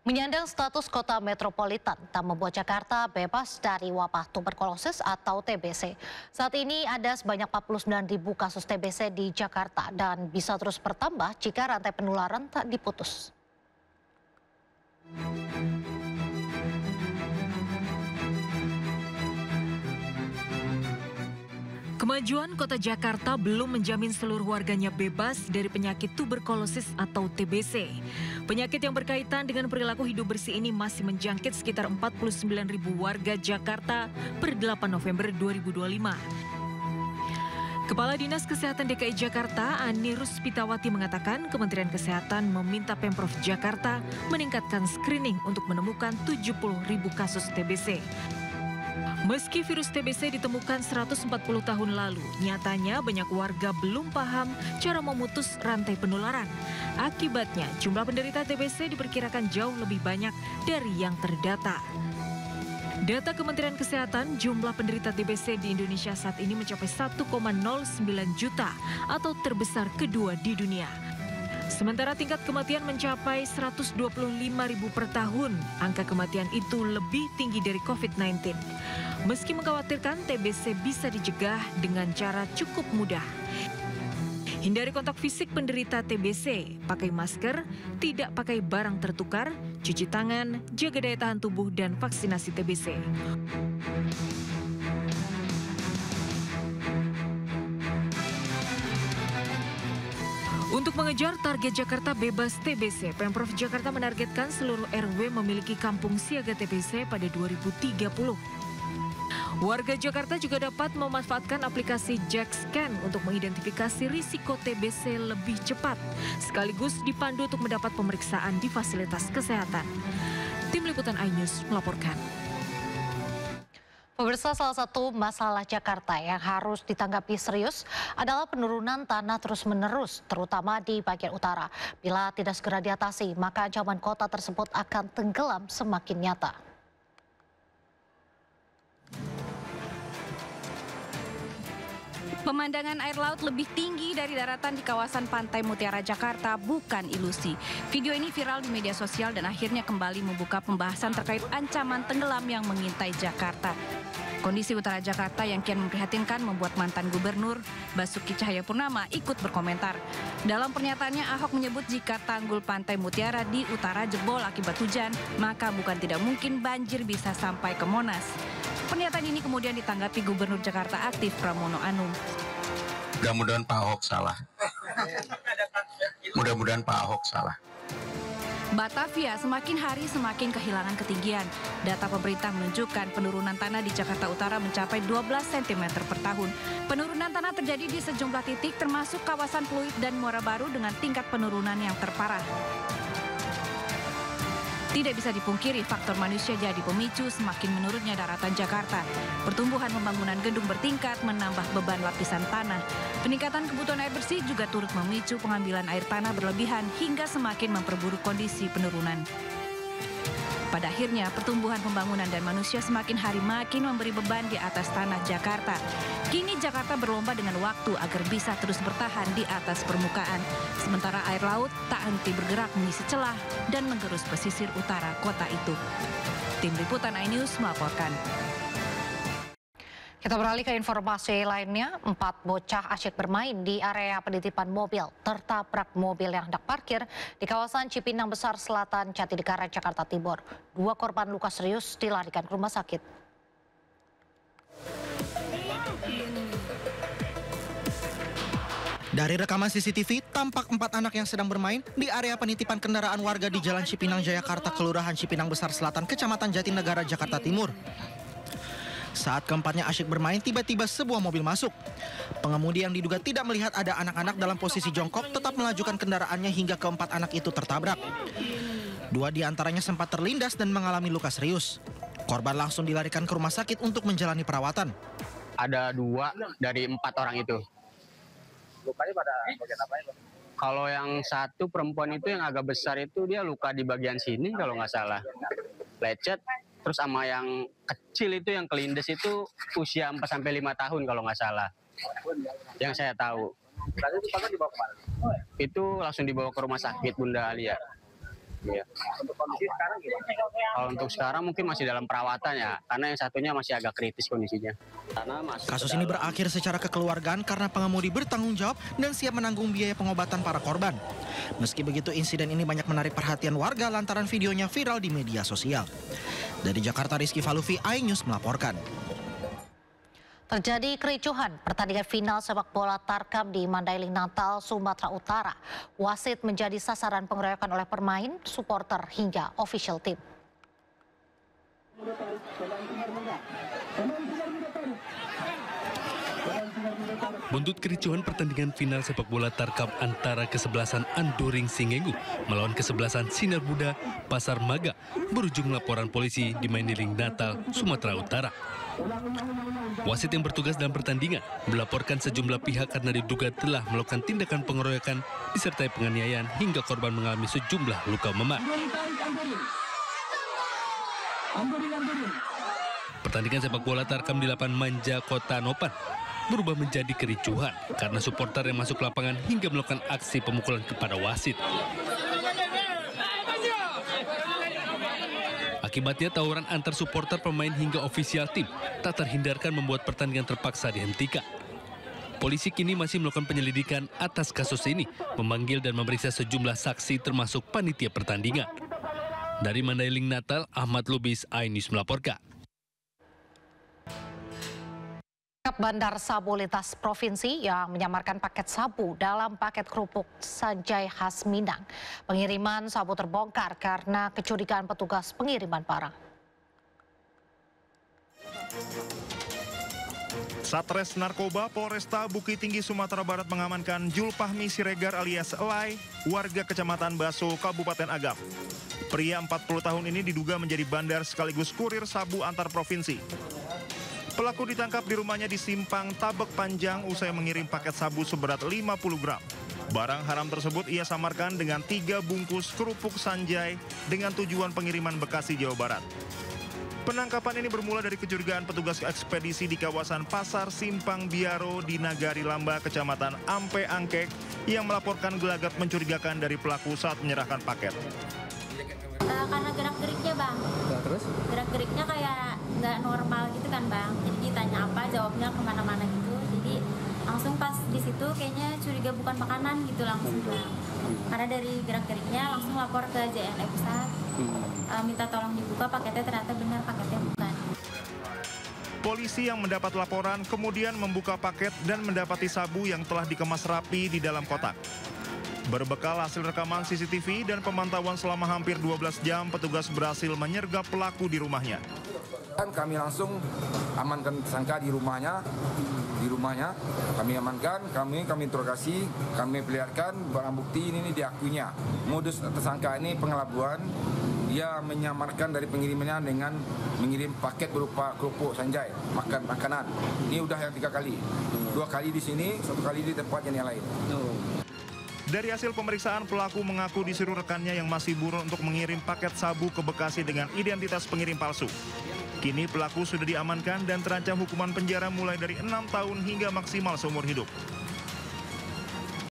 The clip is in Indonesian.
Menyandang status kota metropolitan tak membuat Jakarta bebas dari wabah tuberkulosis atau TBC. Saat ini ada sebanyak 49.000 kasus TBC di Jakarta dan bisa terus bertambah jika rantai penularan tak diputus. Kemajuan kota Jakarta belum menjamin seluruh warganya bebas dari penyakit tuberkulosis atau TBC. Penyakit yang berkaitan dengan perilaku hidup bersih ini masih menjangkit sekitar 49.000 warga Jakarta per 8 November 2025. Kepala Dinas Kesehatan DKI Jakarta, Ani Ruspitawati mengatakan Kementerian Kesehatan meminta Pemprov Jakarta meningkatkan screening untuk menemukan 70.000 kasus TBC. Meski virus TBC ditemukan 140 tahun lalu, nyatanya banyak warga belum paham cara memutus rantai penularan. Akibatnya, jumlah penderita TBC diperkirakan jauh lebih banyak dari yang terdata. Data Kementerian Kesehatan, jumlah penderita TBC di Indonesia saat ini mencapai 1,09 juta atau terbesar kedua di dunia. Sementara tingkat kematian mencapai 125.000 per tahun, angka kematian itu lebih tinggi dari COVID-19. Meski mengkhawatirkan, TBC bisa dicegah dengan cara cukup mudah. Hindari kontak fisik penderita TBC, pakai masker, tidak pakai barang tertukar, cuci tangan, jaga daya tahan tubuh, dan vaksinasi TBC. Untuk mengejar target Jakarta bebas TBC, Pemprov Jakarta menargetkan seluruh RW memiliki kampung siaga TBC pada 2030. Warga Jakarta juga dapat memanfaatkan aplikasi JackScan untuk mengidentifikasi risiko TBC lebih cepat, sekaligus dipandu untuk mendapat pemeriksaan di fasilitas kesehatan. Tim Liputan iNews melaporkan. Pemirsa, salah satu masalah Jakarta yang harus ditanggapi serius adalah penurunan tanah terus-menerus, terutama di bagian utara. Bila tidak segera diatasi, maka ancaman kota tersebut akan tenggelam semakin nyata. Pemandangan air laut lebih tinggi dari daratan di kawasan Pantai Mutiara Jakarta bukan ilusi. Video ini viral di media sosial dan akhirnya kembali membuka pembahasan terkait ancaman tenggelam yang mengintai Jakarta. Kondisi utara Jakarta yang kian memprihatinkan membuat mantan gubernur Basuki Cahayapurnama ikut berkomentar. Dalam pernyataannya, Ahok menyebut jika tanggul Pantai Mutiara di utara jebol akibat hujan, maka bukan tidak mungkin banjir bisa sampai ke Monas. Pernyataan ini kemudian ditanggapi Gubernur Jakarta aktif Pramono Anung. Mudah-mudahan Pak Ahok salah. Mudah-mudahan Pak Ahok salah. Batavia semakin hari semakin kehilangan ketinggian. Data pemerintah menunjukkan penurunan tanah di Jakarta Utara mencapai 12 cm per tahun. Penurunan tanah terjadi di sejumlah titik termasuk kawasan Pluit dan Muara Baru dengan tingkat penurunan yang terparah. Tidak bisa dipungkiri faktor manusia jadi pemicu semakin menurunnya daratan Jakarta. Pertumbuhan pembangunan gedung bertingkat menambah beban lapisan tanah. Peningkatan kebutuhan air bersih juga turut memicu pengambilan air tanah berlebihan hingga semakin memperburuk kondisi penurunan. Pada akhirnya, pertumbuhan pembangunan dan manusia semakin hari makin memberi beban di atas tanah Jakarta. Kini Jakarta berlomba dengan waktu agar bisa terus bertahan di atas permukaan. Sementara air laut tak henti bergerak mengisi celah dan menggerus pesisir utara kota itu. Tim Liputan iNews melaporkan. Kita beralih ke informasi lainnya, 4 bocah asyik bermain di area penitipan mobil tertabrak mobil yang hendak parkir di kawasan Cipinang Besar Selatan, Jatinegara, Jakarta Timur. 2 korban luka serius dilarikan ke rumah sakit. Dari rekaman CCTV, tampak 4 anak yang sedang bermain di area penitipan kendaraan warga di Jalan Cipinang Jayakarta, Kelurahan Cipinang Besar Selatan, Kecamatan Jatinegara, Jakarta Timur. Saat keempatnya asyik bermain, tiba-tiba sebuah mobil masuk. Pengemudi yang diduga tidak melihat ada anak-anak dalam posisi jongkok tetap melajukan kendaraannya hingga keempat anak itu tertabrak. 2 diantaranya sempat terlindas dan mengalami luka serius. Korban langsung dilarikan ke rumah sakit untuk menjalani perawatan. Ada 2 dari 4 orang itu. Lukanya pada bagian apa itu? Kalau yang satu perempuan itu yang agak besar itu dia luka di bagian sini kalau nggak salah. Lecet. Terus sama yang kecil itu yang kelindes itu usia 4-5 tahun kalau nggak salah. Yang saya tahu. Tadi itu pasien dibawa kemana? Itu langsung dibawa ke rumah sakit Bunda Alia. Iya. Untuk kondisi sekarang sekarang gimana? Kalau untuk sekarang mungkin masih dalam perawatan ya, karena yang satunya masih agak kritis kondisinya. Kasus ini berakhir secara kekeluargaan karena pengemudi bertanggung jawab dan siap menanggung biaya pengobatan para korban. Meski begitu, insiden ini banyak menarik perhatian warga lantaran videonya viral di media sosial. Dari Jakarta, Rizky Falufi, iNews melaporkan. Terjadi kericuhan pertandingan final sepak bola Tarkam di Mandailing, Natal, Sumatera Utara. Wasit menjadi sasaran pengeroyokan oleh pemain, supporter hingga official team. Buntut kericuhan pertandingan final sepak bola Tarkam antara kesebelasan Andoring Singengu melawan kesebelasan Sinar Buda Pasar Maga berujung laporan polisi di Mandailing, Natal, Sumatera Utara. Wasit yang bertugas dalam pertandingan melaporkan sejumlah pihak karena diduga telah melakukan tindakan pengeroyokan disertai penganiayaan hingga korban mengalami sejumlah luka memar. Pertandingan sepak bola Tarkam di lapangan Manja, Kota Nopan berubah menjadi kericuhan karena supporter yang masuk lapangan hingga melakukan aksi pemukulan kepada wasit. Akibatnya tawuran antar supporter, pemain hingga ofisial tim tak terhindarkan membuat pertandingan terpaksa dihentikan. Polisi kini masih melakukan penyelidikan atas kasus ini, memanggil dan memeriksa sejumlah saksi termasuk panitia pertandingan. Dari Mandailing, Natal, Ahmad Lubis, iNews melaporkan. Bandar sabu lintas provinsi yang menyamarkan paket sabu dalam paket kerupuk Sanjay khas Minang. Pengiriman sabu terbongkar karena kecurigaan petugas pengiriman barang. Satres Narkoba Polresta Bukit Tinggi, Sumatera Barat mengamankan Julpahmi Siregar alias Elai, warga Kecamatan Baso, Kabupaten Agam. Pria 40 tahun ini diduga menjadi bandar sekaligus kurir sabu antar provinsi. Pelaku ditangkap di rumahnya di Simpang Tabek Panjang usai mengirim paket sabu seberat 50 gram. Barang haram tersebut ia samarkan dengan 3 bungkus kerupuk Sanjay dengan tujuan pengiriman Bekasi, Jawa Barat. Penangkapan ini bermula dari kecurigaan petugas ekspedisi di kawasan Pasar Simpang Biaro di Nagari Lamba, Kecamatan Ampe Angkek yang melaporkan gelagat mencurigakan dari pelaku saat menyerahkan paket. Karena gerak-geriknya, Bang. Terus? Gerak-geriknya kayak nggak normal gitu kan, Bang. Jadi ditanya apa, jawabnya kemana-mana gitu. Jadi langsung pas di situ kayaknya curiga bukan makanan gitu langsung, Bang. Karena dari gerak-geriknya langsung lapor ke JNE Pusat. Minta tolong dibuka paketnya, ternyata benar paketnya bukan. Polisi yang mendapat laporan kemudian membuka paket dan mendapati sabu yang telah dikemas rapi di dalam kotak. Berbekal hasil rekaman CCTV dan pemantauan selama hampir 12 jam, petugas berhasil menyergap pelaku di rumahnya. Kami langsung amankan tersangka di rumahnya. Kami amankan, kami interogasi, kami perlihatkan barang bukti ini diakuinya. Modus tersangka ini pengelabuan, dia menyamarkan dari pengirimannya dengan mengirim paket berupa kerupuk Sanjay, makanan. Ini udah yang 3 kali, 2 kali di sini, 1 kali di tempat yang lain. Dari hasil pemeriksaan, pelaku mengaku disuruh rekannya yang masih buron untuk mengirim paket sabu ke Bekasi dengan identitas pengirim palsu. Kini pelaku sudah diamankan dan terancam hukuman penjara mulai dari 6 tahun hingga maksimal seumur hidup.